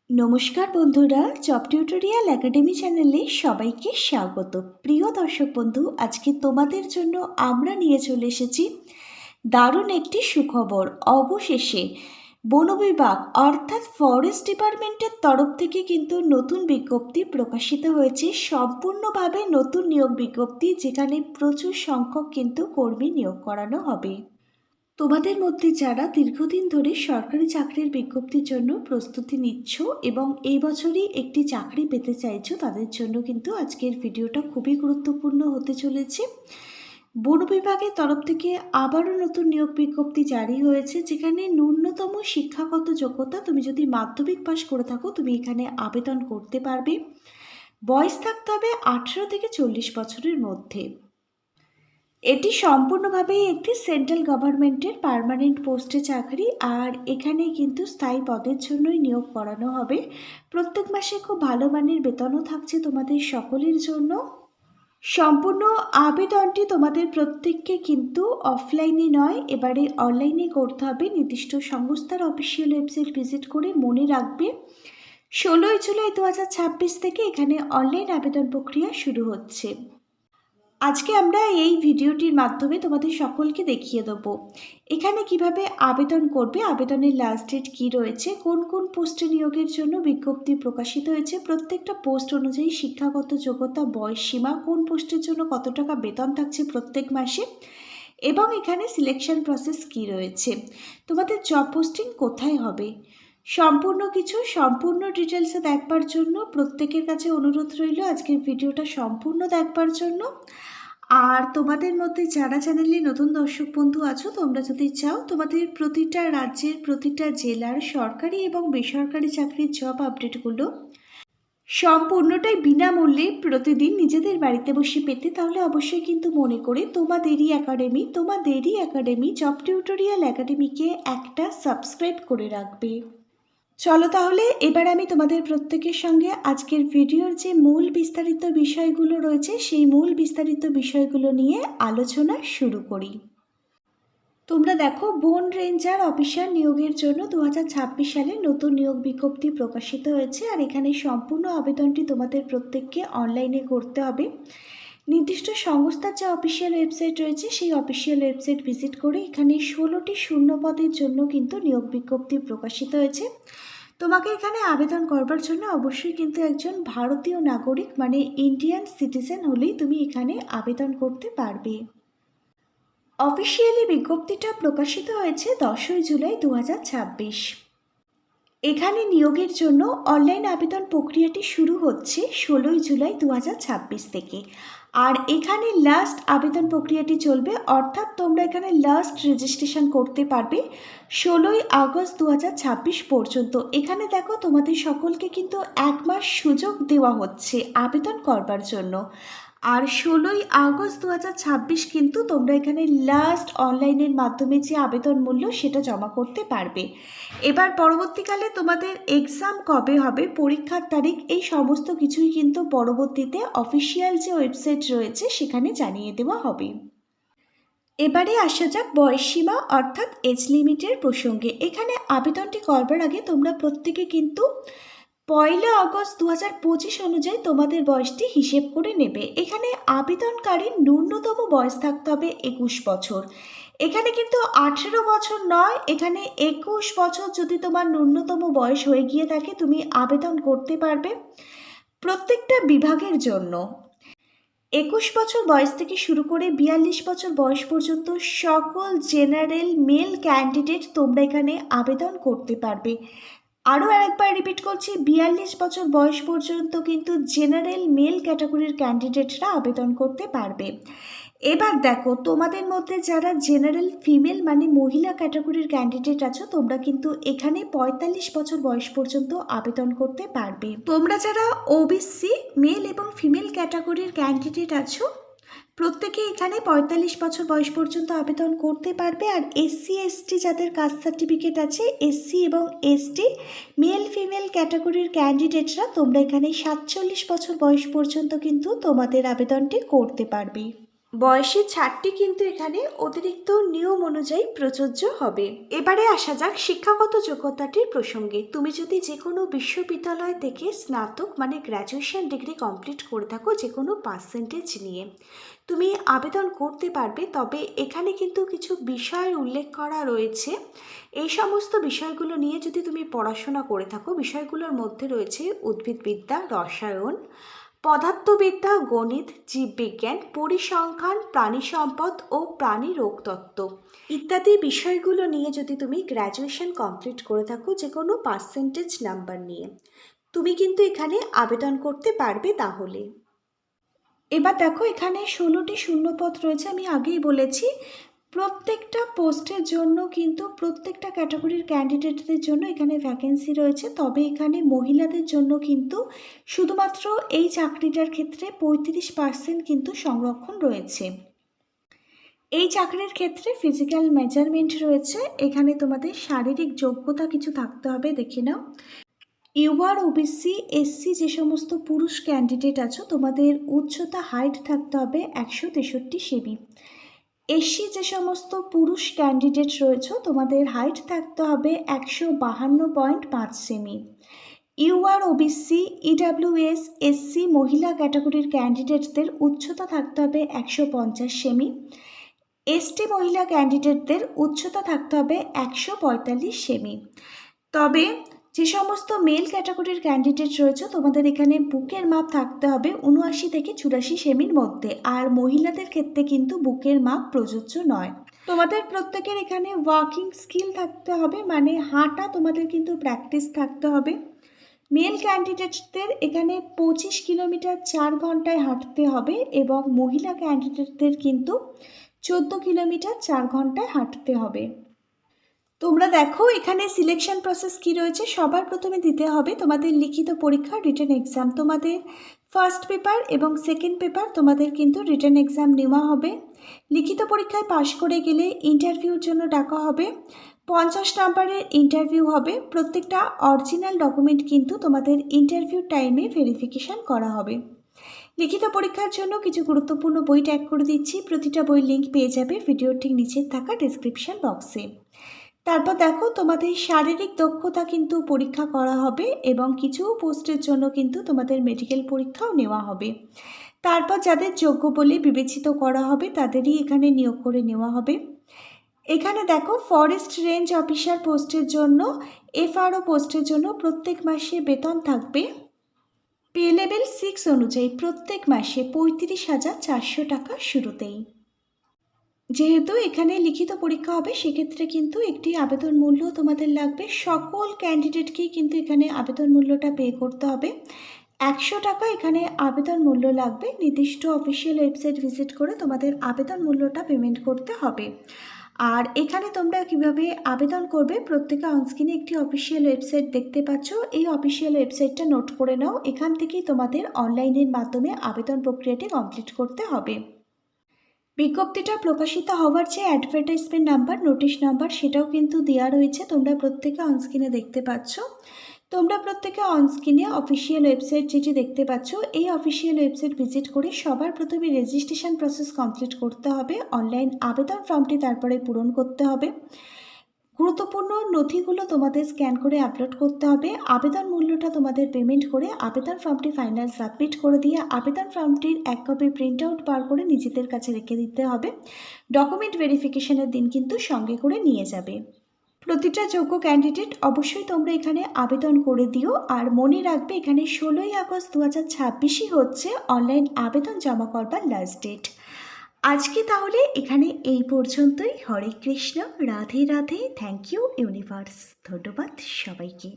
নমস্কার বন্ধুরা, job tutorial academy চ্যানেলে সবাইকে স্বাগত। প্রিয় দর্শক বন্ধু, আজকে তোমাদের জন্য আমরা নিয়ে চলে এসেছি দারুণ একটি সুখবর। অবশেষে বন বিভাগ অর্থাৎ ফরেস্ট ডিপার্টমেন্টের তরফ থেকে কিন্তু নতুন বিজ্ঞপ্তি প্রকাশিত হয়েছে, সম্পূর্ণভাবে নতুন নিয়োগ বিজ্ঞপ্তি, যেখানে প্রচুর সংখ্যক কিন্তু কর্মী নিয়োগ করানো হবে। তোমাদের মধ্যে যারা দীর্ঘদিন ধরে সরকারি চাকরির বিজ্ঞপ্তির জন্য প্রস্তুতি নিচ্ছ এবং এই বছরই একটি চাকরি পেতে চাইছো, তাদের জন্য কিন্তু আজকের ভিডিওটা খুবই গুরুত্বপূর্ণ হতে চলেছে। বন বিভাগের তরফ থেকে আবারও নতুন নিয়োগ বিজ্ঞপ্তি জারি হয়েছে, যেখানে ন্যূনতম শিক্ষাগত যোগ্যতা, তুমি যদি মাধ্যমিক পাশ করে থাকো তুমি এখানে আবেদন করতে পারবে। বয়স থাকতে হবে 18 থেকে 40 বছরের মধ্যে। এটি সম্পূর্ণভাবেই একটি সেন্ট্রাল গভর্নমেন্টের পার্মানেন্ট পোস্টে চাকরি, আর এখানে কিন্তু স্থায়ী পদের জন্যই নিয়োগ করানো হবে। প্রত্যেক মাসে খুব ভালো মানের বেতনও থাকছে তোমাদের সকলের জন্য। সম্পূর্ণ আবেদনটি তোমাদের প্রত্যেককে কিন্তু অফলাইনে নয়, এবারে অনলাইনে করতে হবে। নির্দিষ্ট সংস্থার অফিসিয়াল ওয়েবসাইট ভিজিট করে মনে রাখবে 16 জুলাই 2026 থেকে এখানে অনলাইন আবেদন প্রক্রিয়া শুরু হচ্ছে। আজকে আমরা এই ভিডিওটির মাধ্যমে তোমাদের সকলকে দেখিয়ে দেবো এখানে কিভাবে আবেদন করবে, আবেদনের লাস্ট ডেট কী রয়েছে, কোন কোন পোস্টে নিয়োগের জন্য বিজ্ঞপ্তি প্রকাশিত হয়েছে, প্রত্যেকটা পোস্ট অনুযায়ী শিক্ষাগত যোগ্যতা, বয়স সীমা, কোন পোস্টের জন্য কত টাকা বেতন থাকছে প্রত্যেক মাসে, এবং এখানে সিলেকশন প্রসেস কী রয়েছে, তোমাদের জব পোস্টিং কোথায় হবে, সম্পূর্ণ ডিটেলসে দেখবার জন্য প্রত্যেকের কাছে অনুরোধ রইল আজকের ভিডিওটা সম্পূর্ণ দেখবার জন্য। আর তোমাদের মধ্যে যারা চ্যানেলে নতুন দর্শক বন্ধু আছো, তোমরা যদি চাও তোমাদের প্রতিটা রাজ্যের প্রতিটা জেলার সরকারি এবং বেসরকারি চাকরির জব আপডেটগুলো সম্পূর্ণটাই বিনামূল্যে প্রতিদিন নিজেদের বাড়িতে বসে পেতে, তাহলে অবশ্যই কিন্তু মনে করে তোমাদেরই একাডেমি জব টিউটোরিয়াল একাডেমিকে একটা সাবস্ক্রাইব করে রাখবে। চলো তাহলে এবার আমি তোমাদের প্রত্যেকের সঙ্গে আজকের ভিডিওর যে মূল বিস্তারিত বিষয়গুলো রয়েছে সেই মূল বিস্তারিত বিষয়গুলো নিয়ে আলোচনা শুরু করি। তোমরা দেখো, বন রেঞ্জার অফিসার নিয়োগের জন্য 2026 সালে নতুন নিয়োগ বিজ্ঞপ্তি প্রকাশিত হয়েছে, আর এখানে সম্পূর্ণ আবেদনটি তোমাদের প্রত্যেককে অনলাইনে করতে হবে। নির্দিষ্ট সংস্থার যে অফিসিয়াল ওয়েবসাইট রয়েছে সেই অফিসিয়াল ওয়েবসাইট ভিজিট করে এখানে 16টি শূন্য পদের জন্য কিন্তু নিয়োগ বিজ্ঞপ্তি প্রকাশিত হয়েছে। তোমাকে এখানে আবেদন করবার জন্য অবশ্যই কিন্তু একজন ভারতীয় নাগরিক মানে ইন্ডিয়ান সিটিজেন হলেই তুমি এখানে আবেদন করতে পারবে। অফিসিয়ালি বিজ্ঞপ্তিটা প্রকাশিত হয়েছে 10ই জুলাই 2026। এখানে নিয়োগের জন্য অনলাইন আবেদন প্রক্রিয়াটি শুরু হচ্ছে 16ই জুলাই 2026 থেকে, আর এখানে লাস্ট আবেদন প্রক্রিয়াটি চলবে, অর্থাৎ তোমরা এখানে লাস্ট রেজিস্ট্রেশন করতে পারবে 16ই আগস্ট 2026 পর্যন্ত। এখানে দেখো তোমাদের সকলকে কিন্তু 1 মাস সুযোগ দেওয়া হচ্ছে আবেদন করবার জন্য, আর 16ই আগস্ট 2026 কিন্তু তোমরা এখানে লাস্ট অনলাইনের মাধ্যমে যে আবেদন মূল্য সেটা জমা করতে পারবে। এবার পরবর্তীকালে তোমাদের এক্সাম কবে হবে, পরীক্ষার তারিখ, এই সমস্ত কিছুই কিন্তু পরবর্তীতে অফিসিয়াল যে ওয়েবসাইট রয়েছে সেখানে জানিয়ে দেওয়া হবে। এবারে আসা যাক বয়সসীমা অর্থাৎ এজ লিমিটের প্রসঙ্গে। এখানে আবেদনটি করবার আগে তোমরা প্রত্যেকে কিন্তু 1 আগস্ট 2025 অনুযায়ী তোমাদের বয়সটি হিসেব করে নেবে। এখানে আবেদনকারীর ন্যূনতম বয়স থাকতে হবে 21 বছর। এখানে কিন্তু 18 বছর নয়, এখানে 21 বছর যদি তোমার ন্যূনতম বয়স হয়ে গিয়ে থাকে তুমি আবেদন করতে পারবে প্রত্যেকটা বিভাগের জন্য। 21 বছর বয়স থেকে শুরু করে 42 বছর বয়স পর্যন্ত সকল জেনারেল মেল ক্যান্ডিডেট তোমরা এখানে আবেদন করতে পারবে। আরও আরেকবার রিপিট করছি, 42 বছর বয়স পর্যন্ত কিন্তু জেনারেল মেল ক্যাটাগরির ক্যান্ডিডেটরা আবেদন করতে পারবে। এবার দেখো, তোমাদের মধ্যে যারা জেনারেল ফিমেল মানে মহিলা ক্যাটাগরির ক্যান্ডিডেট আছো, তোমরা কিন্তু এখানে 45 বছর বয়স পর্যন্ত আবেদন করতে পারবে। তোমরা যারা ওবিসি মেল এবং ফিমেল ক্যাটাগরির ক্যান্ডিডেট আছো প্রত্যেকে এখানে 45 বছর বয়স পর্যন্ত আবেদন করতে পারবে। আর এসসি এসটি যাদের কাস্ট সার্টিফিকেট আছে, এসসি এবং এসটি মেল ফিমেল ক্যাটাগরির ক্যান্ডিডেটরা তোমরা এখানে 47 বছর বয়স পর্যন্ত কিন্তু তোমাদের আবেদনটি করতে পারবে। বয়সের ছাড়টি কিন্তু এখানে অতিরিক্ত নিয়ম অনুযায়ী প্রযোজ্য হবে। এবারে আসা যাক শিক্ষাগত যোগ্যতাটির প্রসঙ্গে। তুমি যদি যে কোনো বিশ্ববিদ্যালয় থেকে স্নাতক মানে গ্র্যাজুয়েশন ডিগ্রি কমপ্লিট করে থাকো যে কোনো পার্সেন্টেজ নিয়ে, তুমি আবেদন করতে পারবে। তবে এখানে কিন্তু কিছু বিষয় উল্লেখ করা রয়েছে। এই সমস্ত বিষয়গুলো নিয়ে যদি তুমি পড়াশোনা করে থাকো, বিষয়গুলোর মধ্যে রয়েছে উদ্ভিদবিদ্যা, রসায়ন, পদার্থবিদ্যা, গণিত, জীববিজ্ঞান, পরিসংখ্যান, প্রাণী সম্পদ ও প্রাণী রোগতত্ত্ব ইত্যাদি বিষয়গুলো নিয়ে যদি তুমি গ্র্যাজুয়েশন কমপ্লিট করে থাকো যে কোনো পার্সেন্টেজ নাম্বার নিয়ে, তুমি কিন্তু এখানে আবেদন করতে পারবে। তাহলে এবার দেখো এখানে 16টি শূন্যপদ রয়েছে। আমি আগেই বলেছি প্রত্যেকটা পোস্টের জন্য কিন্তু প্রত্যেকটা ক্যাটাগরির ক্যান্ডিডেটদের জন্য এখানে ভ্যাকেন্সি রয়েছে। তবে এখানে মহিলাদের জন্য কিন্তু শুধুমাত্র এই চাকরিটার ক্ষেত্রে 35% কিন্তু সংরক্ষণ রয়েছে। এই চাকরির ক্ষেত্রে ফিজিক্যাল মেজারমেন্ট রয়েছে। এখানে তোমাদের শারীরিক যোগ্যতা কিছু থাকতে হবে, দেখে নাও। ইউআর, ওবিসি, এসসি যে সমস্ত পুরুষ ক্যান্ডিডেট আছো, তোমাদের উচ্চতা হাইট থাকতে হবে 163 সেমি। এসসি যে সমস্ত পুরুষ ক্যান্ডিডেট রয়েছে, তোমাদের হাইট থাকতে হবে 152.5 cm. UR, OBC, EWS, SC মহিলা ক্যাটাগরির ক্যান্ডিডেটদের উচ্চতা থাকতে হবে 150 সেমি। এসটি মহিলা ক্যান্ডিডেটদের উচ্চতা থাকতে হবে 145 সেমি। তবে যে সমস্ত মেল ক্যাটাগরির ক্যান্ডিডেট রয়েছে, তোমাদের এখানে বুকের মাপ থাকতে হবে 79 থেকে 84 সেমির মধ্যে। আর মহিলাদের ক্ষেত্রে কিন্তু বুকের মাপ প্রযোজ্য নয়। তোমাদের প্রত্যেকের এখানে ওয়াকিং স্কিল থাকতে হবে, মানে হাঁটা তোমাদের কিন্তু প্র্যাকটিস থাকতে হবে। মেল ক্যান্ডিডেটদের এখানে 25 কিলোমিটার 4 ঘন্টায় হাঁটতে হবে এবং মহিলা ক্যান্ডিডেটদের কিন্তু 14 কিলোমিটার 4 ঘন্টায় হাঁটতে হবে। তোমরা দেখো এখানে সিলেকশন প্রসেস কি রয়েছে। সবার প্রথমে দিতে হবে তোমাদের লিখিত পরীক্ষা, রিটেন এক্সাম। তোমাদের ফার্স্ট পেপার এবং সেকেন্ড পেপার তোমাদের কিন্তু রিটেন এক্সাম নেওয়া হবে। লিখিত পরীক্ষায় পাশ করে গেলে ইন্টারভিউর জন্য ডাকা হবে। 50 নাম্বারের ইন্টারভিউ হবে। প্রত্যেকটা অরিজিনাল ডকুমেন্ট কিন্তু তোমাদের ইন্টারভিউ টাইমে ভেরিফিকেশান করা হবে। লিখিত পরীক্ষার জন্য কিছু গুরুত্বপূর্ণ বই ট্যাগ করে দিচ্ছি। প্রতিটা বই লিঙ্ক পেয়ে যাবে ভিডিওর ঠিক নিচে থাকা ডেসক্রিপশন বক্সে। তারপর দেখো তোমাদের শারীরিক দক্ষতা কিন্তু পরীক্ষা করা হবে এবং কিছু পোস্টের জন্য কিন্তু তোমাদের মেডিকেল পরীক্ষাও নেওয়া হবে। তারপর যাদের যোগ্য বলে বিবেচিত করা হবে তাদেরই এখানে নিয়োগ করে নেওয়া হবে। এখানে দেখো ফরেস্ট রেঞ্জ অফিসার পোস্টের জন্য, এফআরও পোস্টের জন্য প্রত্যেক মাসে বেতন থাকবে পে লেভেল 6 অনুযায়ী প্রত্যেক মাসে 35,400 টাকা শুরুতেই। যেহেতু এখানে লিখিত পরীক্ষা হবে সেক্ষেত্রে কিন্তু একটি আবেদন মূল্য তোমাদের লাগবে। সকল ক্যান্ডিডেটকেই কিন্তু এখানে আবেদন মূল্যটা পে করতে হবে। 100 টাকা এখানে আবেদন মূল্য লাগবে। নির্দিষ্ট অফিসিয়াল ওয়েবসাইট ভিজিট করে তোমাদের আবেদন মূল্যটা পেমেন্ট করতে হবে। আর এখানে তোমরা কিভাবে আবেদন করবে, প্রত্যেকে অনস্ক্রিনে একটি অফিসিয়াল ওয়েবসাইট দেখতে পাচ্ছ। এই অফিসিয়াল ওয়েবসাইটটা নোট করে নাও। এখান থেকেই তোমাদের অনলাইনের মাধ্যমে আবেদন প্রক্রিয়াটি কমপ্লিট করতে হবে। বিজ্ঞপ্তিটা প্রকাশিত হওয়ার যে অ্যাডভার্টাইজমেন্ট নাম্বার, নোটিশ নাম্বার, সেটাও কিন্তু দেওয়া রয়েছে। তোমরা প্রত্যেকে অনস্ক্রিনে দেখতে পাচ্ছ। তোমরা প্রত্যেকে অনস্ক্রিনে অফিসিয়াল ওয়েবসাইট যেটি দেখতে পাচ্ছ, এই অফিসিয়াল ওয়েবসাইট ভিজিট করে সবার প্রথমে রেজিস্ট্রেশন প্রসেস কমপ্লিট করতে হবে। অনলাইন আবেদন ফর্মটি তারপরে পূরণ করতে হবে। গুরুত্বপূর্ণ নথিগুলো তোমাদের স্ক্যান করে আপলোড করতে হবে। আবেদন মূল্যটা তোমাদের পেমেন্ট করে আবেদন ফর্মটি ফাইনাল সাবমিট করে দিয়ে আবেদন ফর্মটির এক কপি প্রিন্ট আউট বার করে নিজেদের কাছে রেখে দিতে হবে। ডকুমেন্ট ভেরিফিকেশনের দিন কিন্তু সঙ্গে করে নিয়ে যাবে। প্রতিটা যোগ্য ক্যান্ডিডেট অবশ্যই তোমরা এখানে আবেদন করে দিও। আর মনে রাখবে এখানে 16ই আগস্ট 2026 হচ্ছে অনলাইন আবেদন জমা করবার লাস্ট ডেট। আজকে তাহলে এখানে এই পর্যন্তই। Hare Krishna, Radhe Radhe, thank you universe. ধন্যবাদ সবাইকে।